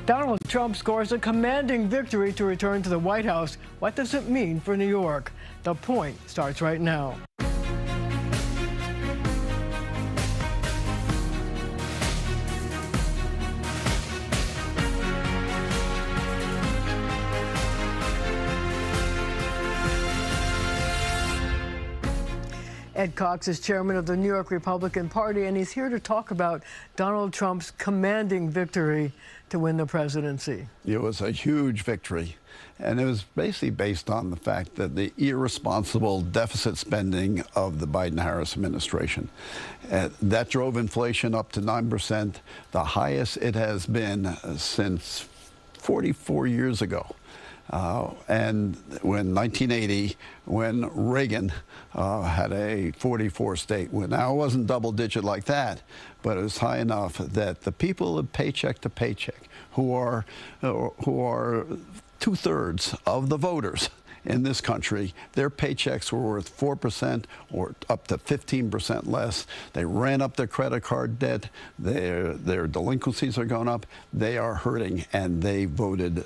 Donald Trump scores a commanding victory to return to the White House. What does it mean for New York? The Point starts right now. Ed Cox is chairman of the New York Republican Party, and he's here to talk about Donald Trump's commanding victory to win the presidency. It was a huge victory, and it was basically based on the fact that the irresponsible deficit spending of the Biden-Harris administration. That drove inflation up to 9%, the highest it has been since 44 years ago. And when 1980, when Reagan had a 44 state, now it wasn't double digit like that, but it was high enough that the people of paycheck to paycheck, who are 2/3 of the voters in this country, their paychecks were worth 4% or up to 15% less. They ran up their credit card debt. Their delinquencies are going up. They are hurting, and they voted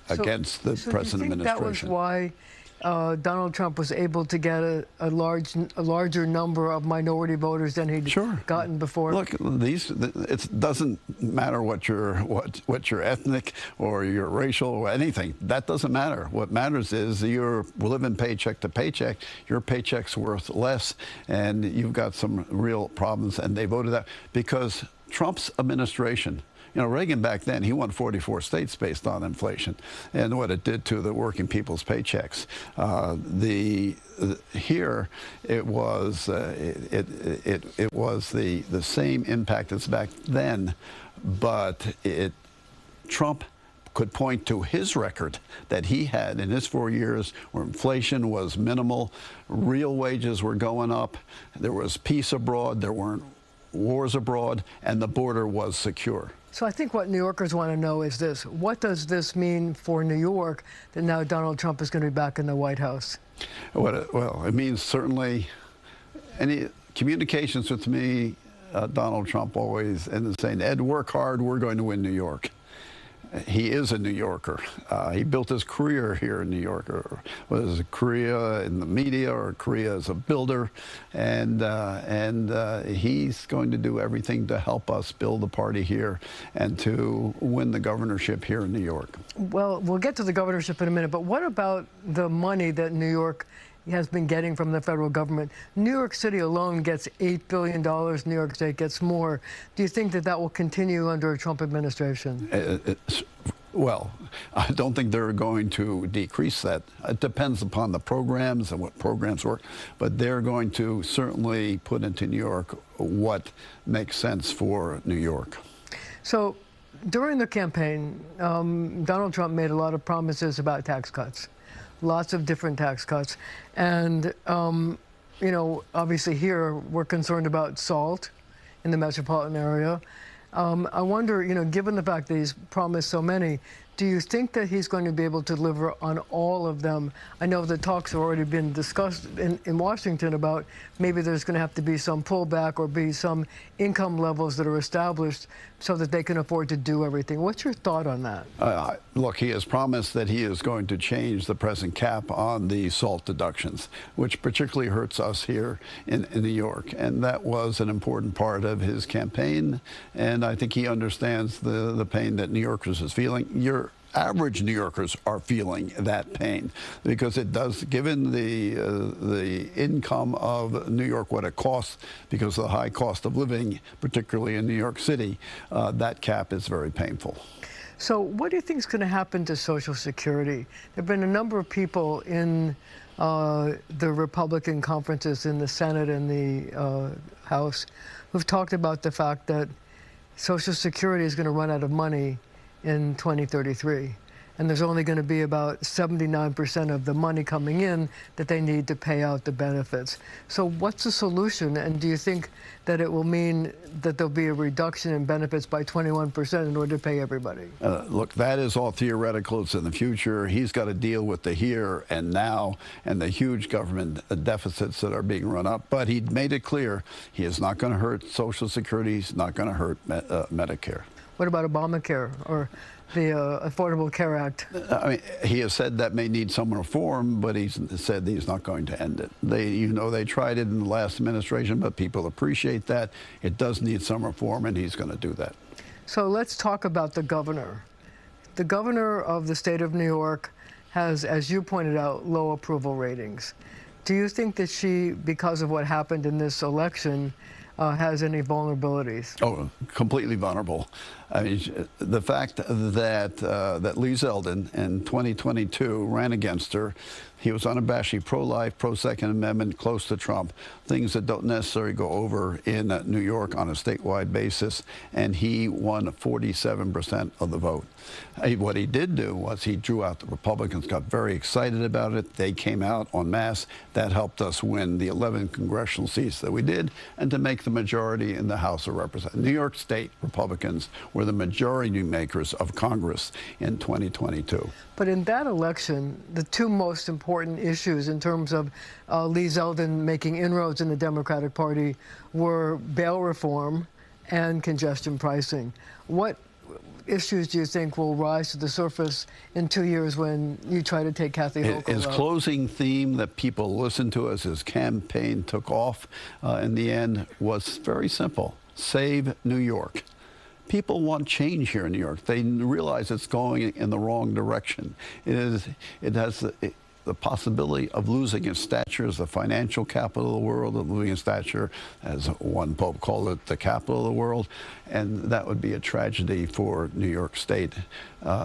against the present administration. That was why Donald Trump was able to get a larger number of minority voters than he'd gotten before. Look, it doesn't matter what your ethnic or your racial or anything. That doesn't matter. What matters is you're living paycheck to paycheck. Your paycheck's worth less, and you've got some real problems. And they voted that because Trump's administration. You know, Reagan back then, he won 44 states based on inflation and what it did to the working people's paychecks. Here, it was the same impact as back then, but Trump could point to his record that he had in his 4 years where inflation was minimal, real wages were going up, there was peace abroad, there weren't wars abroad, and the border was secure. So I think what New Yorkers want to know is this: what does this mean for New York that now Donald Trump is going to be back in the White House? Well, it means certainly any communications with me, Donald Trump always ended saying, Ed, work hard, we're going to win New York. He is a New Yorker. He built his career here in New York, or whether it was a career in the media or a career as a builder, and he's going to do everything to help us build the party here and to win the governorship here in New York. Well, we'll get to the governorship in a minute, but what about the money that New York has been getting from the federal government? New York City alone gets $8 billion. New York State gets more. Do you think that that will continue under a Trump administration? Well, I don't think they're going to decrease that. It depends upon the programs and what programs work, but they're going to certainly put into New York what makes sense for New York. So during the campaign, Donald Trump made a lot of promises about tax cuts. Lots of different tax cuts. And, you know, obviously here we're concerned about salt in the metropolitan area. I wonder, you know, given the fact that he's promised so many, do you think that he's going to be able to deliver on all of them? I know the talks have already been discussed in Washington about maybe there's going to have to be some pullback or be some income levels that are established so that they can afford to do everything. What's your thought on that? Look, he has promised that he is going to change the present cap on the SALT deductions, which particularly hurts us here in New York. And that was an important part of his campaign. And I think he understands the pain that New Yorkers is feeling. Your average New Yorkers are feeling that pain because it does, given the income of New York, what it costs because of the high cost of living, particularly in New York City, that cap is very painful. So what do you think is going to happen to Social Security? There have been a number of people in the Republican conferences in the Senate and the House who've talked about the fact that Social Security is going to run out of money in 2033. And there's only going to be about 79% of the money coming in that they need to pay out the benefits. So what's the solution? And do you think that it will mean that there'll be a reduction in benefits by 21% in order to pay everybody? Look, that is all theoretical. It's in the future. He's got to deal with the here and now and the huge government deficits that are being run up. But he made it clear he is not going to hurt Social Security. He's not going to hurt Medicare. What about Obamacare or the Affordable Care Act? I mean, he has said that may need some reform, but he's said he's not going to end it. They tried it in the last administration, but people appreciate that. It does need some reform, and he's going to do that. So let's talk about the governor. The governor of the state of New York has, as you pointed out, low approval ratings. Do you think that she, because of what happened in this election, has any vulnerabilities? Oh, completely vulnerable. I mean, the fact that Lee Zeldin in 2022 ran against her, he was unabashedly pro-life, pro-Second Amendment, close to Trump, things that don't necessarily go over in New York on a statewide basis, and he won 47% of the vote. What he did do was he drew out the Republicans, got very excited about it. They came out en masse. That helped us win the 11 congressional seats that we did, and to make the majority in the House of Representatives. New York State Republicans were the majority makers of Congress in 2022. But in that election, the two most important issues in terms of Lee Zeldin making inroads in the Democratic Party were bail reform and congestion pricing. What issues do you think will rise to the surface in 2 years when you try to take Kathy Hochul out? His closing theme that people listened to as his campaign took off in the end was very simple: save New York. People want change here in New York. They realize it's going in the wrong direction. It has the possibility of losing its stature as the financial capital of the world, and losing its stature, as one pope called it, the capital of the world, and that would be a tragedy for New York State.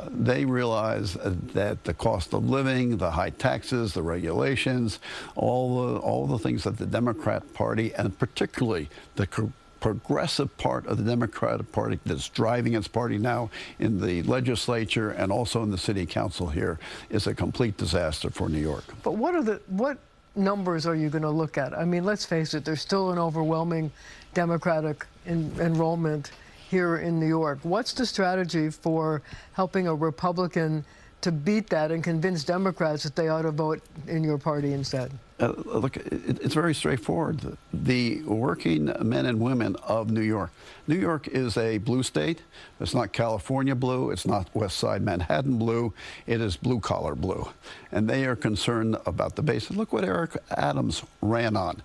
They realize that the cost of living, the high taxes, the regulations, all the things that the Democrat Party, and particularly the progressive part of the Democratic Party that's driving its party now in the legislature and also in the city council here, is a complete disaster for New York. But what numbers are you going to look at? I mean, let's face it, there's still an overwhelming Democratic enrollment here in New York. What's the strategy for helping a Republican to beat that and convince Democrats that they ought to vote in your party instead? Look, it's very straightforward. The working men and women of New York. New York is a blue state. It's not California blue. It's not West Side Manhattan blue. It is blue-collar blue. And they are concerned about the basics. Look what Eric Adams ran on.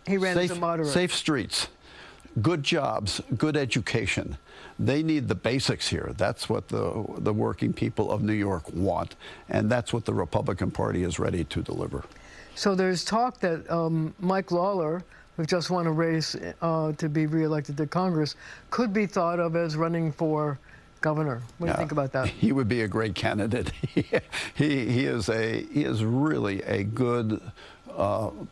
He ran as a moderate. Safe streets, good jobs, good education. They need the basics here. That's what the working people of New York want. And that's what the Republican Party is ready to deliver. So there's talk that Mike Lawler, who just won a race to be reelected to Congress, could be thought of as running for governor. What do you think about that? He would be a great candidate. he is really a good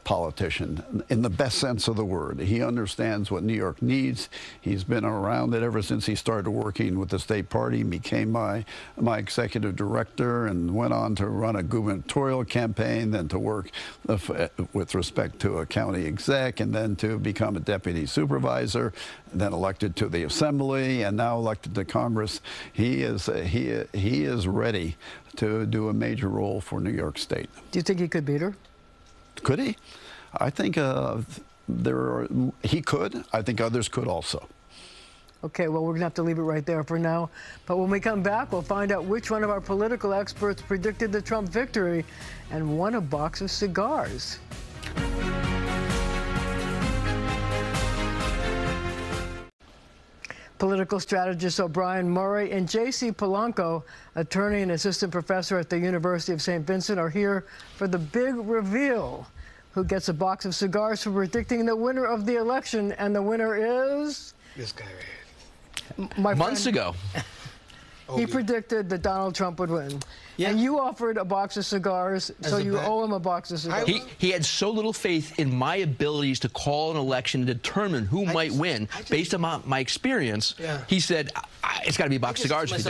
politician in the best sense of the word. He understands what New York needs. He's been around it ever since he started working with the state party. He became my executive director and went on to run a gubernatorial campaign, then to work with respect to a county exec, and then to become a deputy supervisor, then elected to the assembly, and now elected to Congress. He is ready to do a major role for New York State. Do you think he could beat her? Could he? I think he could. I think others could also. Okay, well, we're going to have to leave it right there for now. But when we come back, we'll find out which one of our political experts predicted the Trump victory and won a box of cigars. Political strategist O'Brien Murray and J.C. Polanco, attorney and assistant professor at the University of St. Vincent, are here for the big reveal. Who gets a box of cigars for predicting the winner of the election? And the winner is... this guy right here. Months ago. He predicted that Donald Trump would win. Yeah. And you offered a box of cigars, so you owe him a box of cigars. He had so little faith in my abilities to call an election and determine who might win based on my experience. Yeah. He said, it's got to be a box of cigars.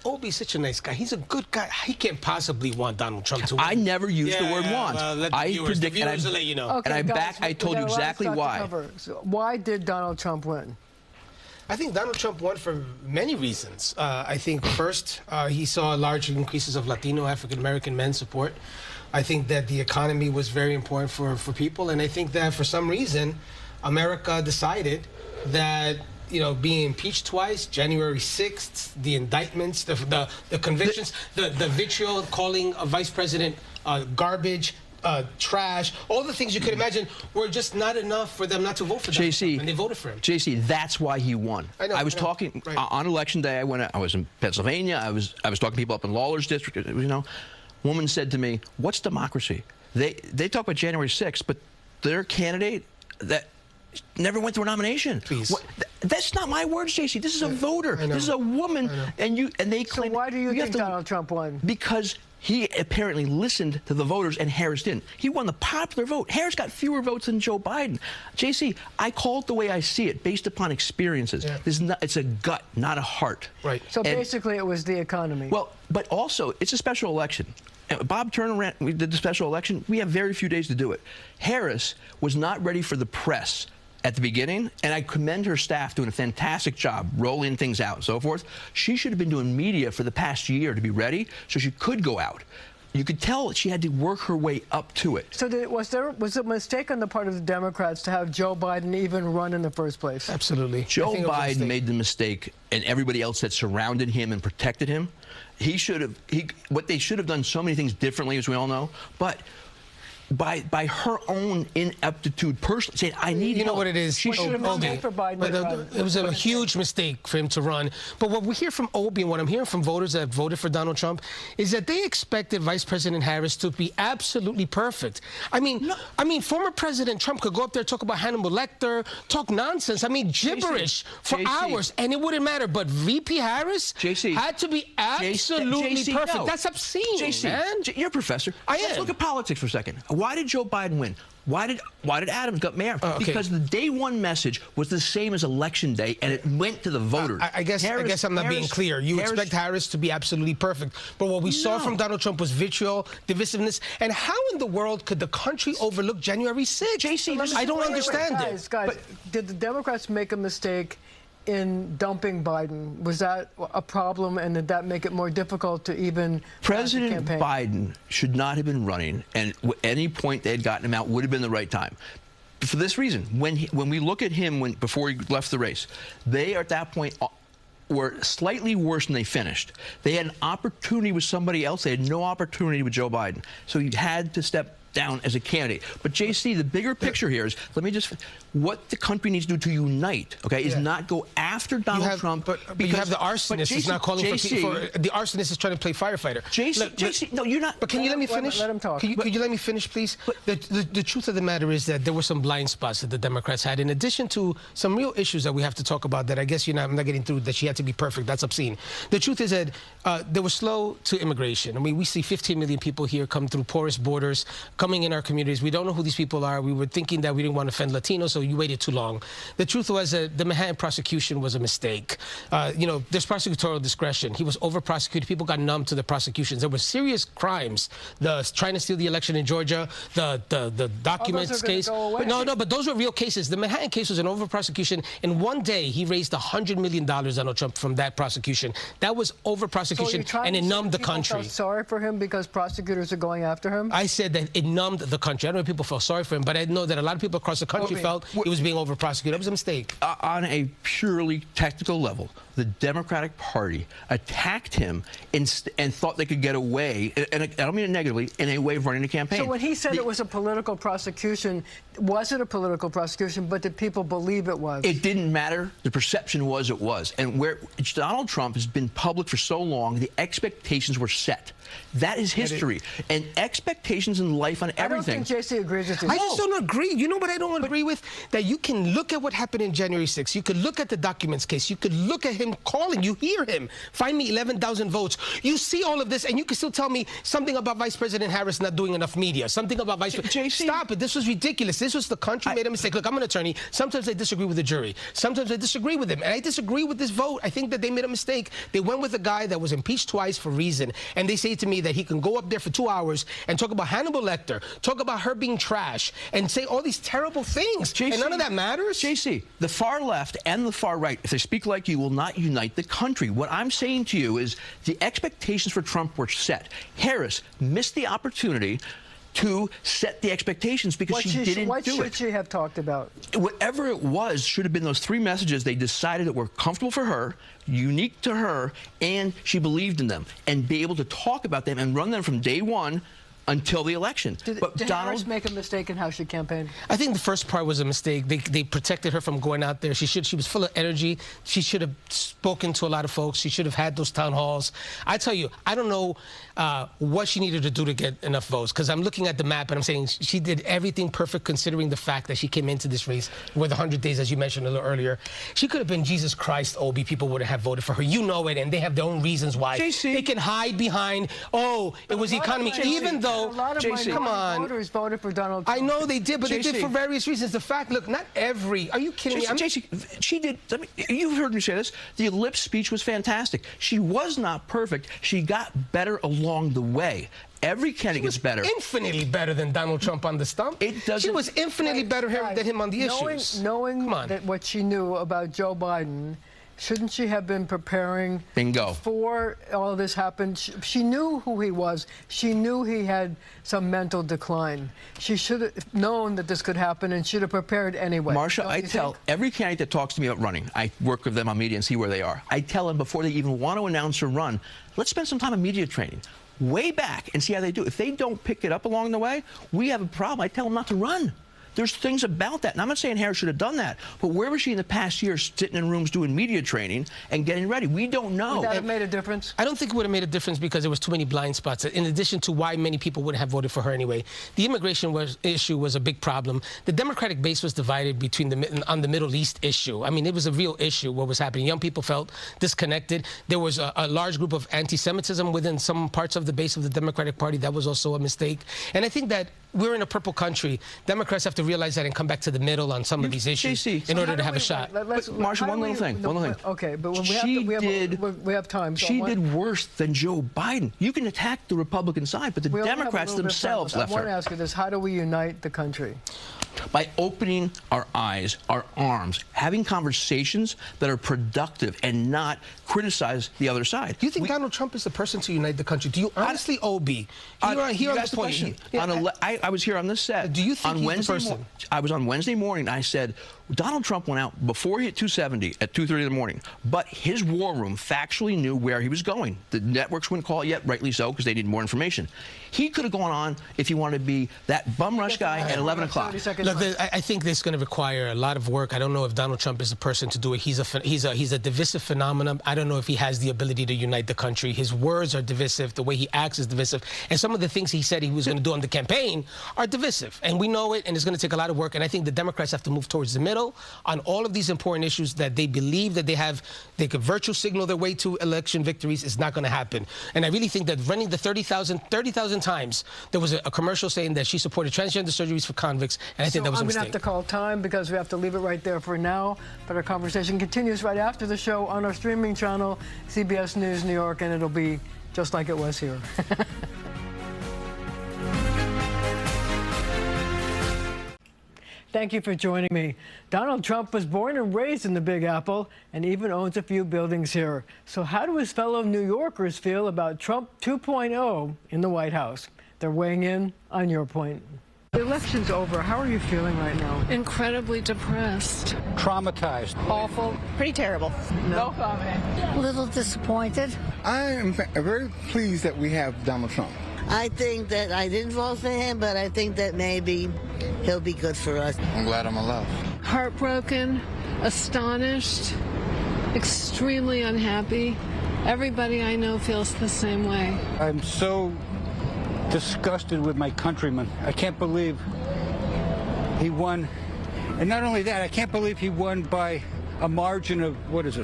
Obie's such a nice guy. He's a good guy. He can't possibly want Donald Trump to win. I never used the word want. I predict, and will let you know. Okay, and guys, I told you exactly why. So why did Donald Trump win? I think Donald Trump won for many reasons. I think first, he saw large increases of Latino, African-American men support. I think that the economy was very important for people. And I think that for some reason, America decided that being impeached twice, January 6th, the indictments, the convictions, the vitriol, calling a vice president garbage, trash, all the things you could imagine were just not enough for them not to vote for Donald Trump, and they voted for him. JC, that's why he won. I was talking on election day. I was in Pennsylvania. I was talking to people up in Lawler's district. Woman said to me, "What's democracy?" They talk about January 6th, but their candidate that never went through a nomination. Please. That's not my words, JC. This is a voter. This is a woman, and they claim. So why do you think Donald Trump won? Because he apparently listened to the voters and Harris didn't. He won the popular vote. Harris got fewer votes than Joe Biden. JC, I call it the way I see it, based upon experiences. It's a gut, not a heart. Right. So basically it was the economy. Well, but also, it's a special election. Bob Turner, we did the special election. We have very few days to do it. Harris was not ready for the press at the beginning, and I commend her staff doing a fantastic job rolling things out and so forth. She should have been doing media for the past year to be ready so she could go out. You could tell that she had to work her way up to it. So was it a mistake on the part of the Democrats to have Joe Biden even run in the first place? Absolutely. Joe Biden made the mistake, and everybody else that surrounded him and protected him. What they should have done so many things differently, as we all know, but by her own ineptitude personally, saying, I need help. You know what it is? She should have voted for Biden. It was a huge mistake for him to run. But what we hear from Obie and what I'm hearing from voters that voted for Donald Trump is that they expected Vice President Harris to be absolutely perfect. I mean, former President Trump could go up there, talk about Hannibal Lecter, talk nonsense. I mean, gibberish for hours, and it wouldn't matter. But VP Harris had to be absolutely perfect. No. That's obscene, man. You're a professor. Let's look at politics for a second. Why did Joe Biden win? Why did Adams get mayor? Because the day one message was the same as election day, and it went to the voters. I guess I'm not being clear. You expect Harris to be absolutely perfect, but what we saw from Donald Trump was vitriol, divisiveness, and how in the world could the country overlook January 6th? JC, I don't understand it. Guys, did the Democrats make a mistake in dumping Biden? Was that a problem, and did that make it more difficult to even President Biden should not have been running, and at any point they had gotten him out would have been the right time. For this reason, when we look at him before he left the race, they at that point were slightly worse than they finished. They had an opportunity with somebody else. They had no opportunity with Joe Biden. So he had to step down as a candidate. But JC, the bigger picture here is, what the country needs to do to unite, is not go after Donald Trump. But you have the arsonist is not calling for the arsonist is trying to play firefighter. JC, no, you're not. But can you let me finish? Let him talk. Could you let me finish, please? The truth of the matter is that there were some blind spots that the Democrats had, in addition to some real issues that we have to talk about that I guess I'm not getting through, that she had to be perfect. That's obscene. The truth is that they were slow to immigration. I mean, we see 15 million people here come through porous borders, coming in our communities. We don't know who these people are. We were thinking that we didn't want to offend Latinos, so you waited too long. The truth was that the Manhattan prosecution was a mistake. There's prosecutorial discretion. He was over-prosecuted. People got numb to the prosecutions. There were serious crimes. Trying to steal the election in Georgia, the documents case. But those were real cases. The Manhattan case was an over-prosecution. In one day, he raised $100 million, Donald Trump, from that prosecution. That was over-prosecution, and it numbed the country. Felt sorry for him because prosecutors are going after him? I said that it numbed the country. I don't know if people felt sorry for him, but I know that a lot of people across the country felt he was being over-prosecuted. It was a mistake. On a purely technical level, the Democratic Party attacked him and thought they could get away, and I don't mean it negatively, in a way of running a campaign. So when he said it was a political prosecution, was it a political prosecution, but did people believe it was? It didn't matter. The perception was it was. And where Donald Trump has been public for so long, the expectations were set. That is history. And expectations in life on everything. I don't think JC agrees with you. I just don't agree. You know what I don't agree with? That you can look at what happened in January 6th. You could look at the documents case. You could look at him calling. You hear him. Find me 11,000 votes. You see all of this, and you can still tell me something about Vice President Harris not doing enough media. Something about Vice President. Stop it. This was ridiculous. This was the country made a mistake. Look, I'm an attorney. Sometimes I disagree with the jury. Sometimes I disagree with them. And I disagree with this vote. I think that they made a mistake. They went with a guy that was impeached twice for reason. And they say to me that he can go up there for 2 hours and talk about Hannibal Lecter, talk about her being trash, and say all these terrible things. JC, and none of that matters. JC, the far left and the far right, if they speak like you, will not unite the country. What I'm saying to you is the expectations for Trump were set. Harris missed the opportunity. to set the expectations because she didn't do it. What should she have talked about? Whatever it was should have been those 3 messages they decided that were comfortable for her, unique to her, and she believed in them, and be able to talk about them and run them from day one until the election. Did Harris make a mistake in how she campaigned? I think the first part was a mistake. They protected her from going out there. She was full of energy. She should have spoken to a lot of folks. She should have had those town halls. I tell you, I don't know what she needed to do to get enough votes, because I'm looking at the map and I'm saying she did everything perfect considering the fact that she came into this race with 100 days, as you mentioned a little earlier. She could have been Jesus Christ, Obi. People would have voted for her. You know it, and they have their own reasons why. JC. They can hide behind, oh, it was the economy, even though... A lot of my voters voted for Donald Trump. I know they did, but they did JC. for various reasons. The fact, look, not every... Are you kidding me? JC, she did... You've heard me say this. The ellipse speech was fantastic. She was not perfect. She got better along the way. Every candidate gets better. Infinitely better than Donald Trump on the stump. It doesn't... She was infinitely better than him on the issues. Knowing that what she knew about Joe Biden, shouldn't she have been preparing before all this happened? She knew who he was. She knew he had some mental decline. She should have known that this could happen and should have prepared anyway. Marcia, I tell every candidate that talks to me about running, I work with them on media and see where they are. I tell them before they even want to announce or run, let's spend some time on media training. Way back and see how they do. If they don't pick it up along the way, we have a problem. I tell them not to run. There's things about that. And I'm not saying Harris should have done that, but where was she in the past year sitting in rooms doing media training and getting ready? We don't know. Would that have made a difference? I don't think it would have made a difference because there was too many blind spots, in addition to why many people wouldn't have voted for her anyway. The immigration issue was a big problem. The Democratic base was divided between on the Middle East issue. I mean, it was a real issue, what was happening. Young people felt disconnected. There was a large group of anti-Semitism within some parts of the base of the Democratic Party. That was also a mistake. And I think that we're in a purple country. Democrats have to realize that and come back to the middle on some of these issues in order to have a shot. Marcia, one little thing. Okay, but when we have time. So she did worse than Joe Biden. You can attack the Republican side, but the Democrats themselves left her. I want to ask you this. How do we unite the country? By opening our eyes, our arms, having conversations that are productive and not criticize the other side. Do you think Donald Trump is the person to unite the country? Do you honestly, Obi? I was here on this set. Do you think he's the person? I was on Wednesday morning. I said, Donald Trump went out before he hit 270 at 2:30 in the morning, but his war room factually knew where he was going. The networks wouldn't call it yet, rightly so, because they needed more information. He could have gone on if he wanted to be that bum rush guy at 11 o'clock. Look, I think this is going to require a lot of work. I don't know if Donald Trump is the person to do it. He's a divisive phenomenon. I don't know if he has the ability to unite the country. His words are divisive. The way he acts is divisive. And some of the things he said he was going to do on the campaign are divisive. And we know it, and it's going to take a lot of work. And I think the Democrats have to move towards the middle on all of these important issues that they believe that they could virtue signal their way to election victories. Is not going to happen. And I really think that running the 30,000 times, there was a commercial saying that she supported transgender surgeries for convicts, and I think that was a mistake. I'm going to have to call time because we have to leave it right there for now. But our conversation continues right after the show on our streaming channel, CBS News New York, and it'll be just like it was here. Thank you for joining me. Donald Trump was born and raised in the Big Apple and even owns a few buildings here. So how do his fellow New Yorkers feel about Trump 2.0 in the White House? They're weighing in on your point. The election's over. How are you feeling right now? Incredibly depressed. Traumatized. Awful. Pretty terrible. No comment. A little disappointed. I am very pleased that we have Donald Trump. I think that I didn't vote for him, but I think that maybe he'll be good for us. I'm glad I'm alive. Heartbroken, astonished, extremely unhappy. Everybody I know feels the same way. I'm so disgusted with my countrymen. I can't believe he won. And not only that, I can't believe he won by a margin of,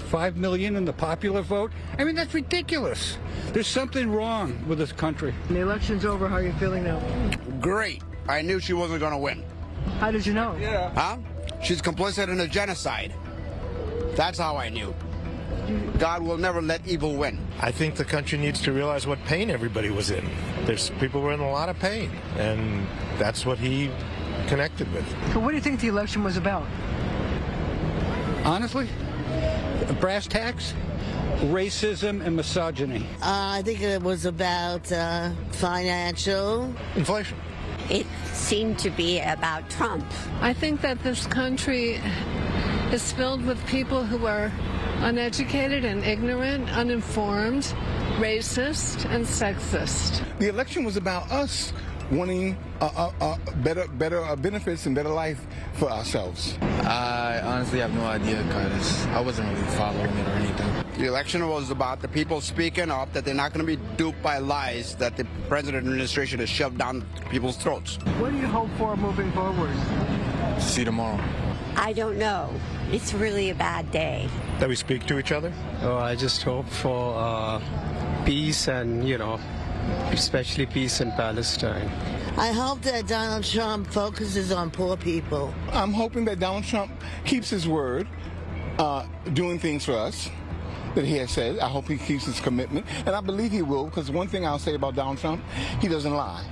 5 million in the popular vote? I mean, that's ridiculous. There's something wrong with this country. The election's over. How are you feeling now? Great. I knew she wasn't going to win. How did you know? Yeah. Huh? She's complicit in a genocide. That's how I knew. God will never let evil win. I think the country needs to realize what pain everybody was in. People were in a lot of pain, and that's what he connected with. So what do you think the election was about? Honestly, brass tacks, racism, and misogyny. I think it was about financial. Inflation. it seemed to be about Trump. I think that this country is filled with people who are uneducated and ignorant, uninformed, racist, and sexist. The election was about us wanting better benefits and better life for ourselves. I honestly have no idea because I wasn't really following it or anything. The election was about the people speaking up that they're not going to be duped by lies that the president administration has shoved down people's throats. What do you hope for moving forward? See tomorrow. I don't know. It's really a bad day. That we speak to each other? Oh, I just hope for peace and, especially peace in Palestine. I hope that Donald Trump focuses on poor people. I'm hoping that Donald Trump keeps his word, doing things for us that he has said. I hope he keeps his commitment, and I believe he will, because one thing I'll say about Donald Trump, he doesn't lie.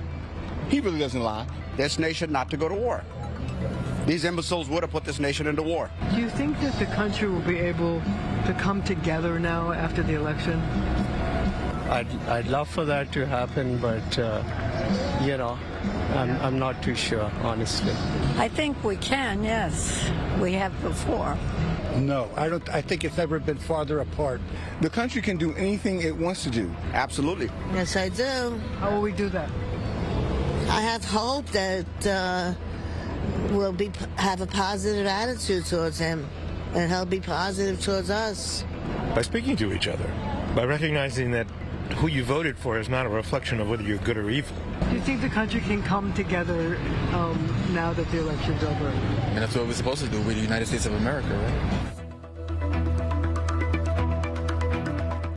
He really doesn't lie. This nation not to go to war. These imbeciles would have put this nation into war. Do you think that the country will be able to come together now after the election? I'd love for that to happen, but, I'm not too sure, honestly. I think we can, yes. We have before. No, I don't. I think it's never been farther apart. The country can do anything it wants to do. Absolutely. Yes, I do. How will we do that? I have hope that we'll have a positive attitude towards him, and he'll be positive towards us. By speaking to each other, by recognizing that who you voted for is not a reflection of whether you're good or evil. Do you think the country can come together now that the election's over? And that's what we're supposed to do with the United States of America, right?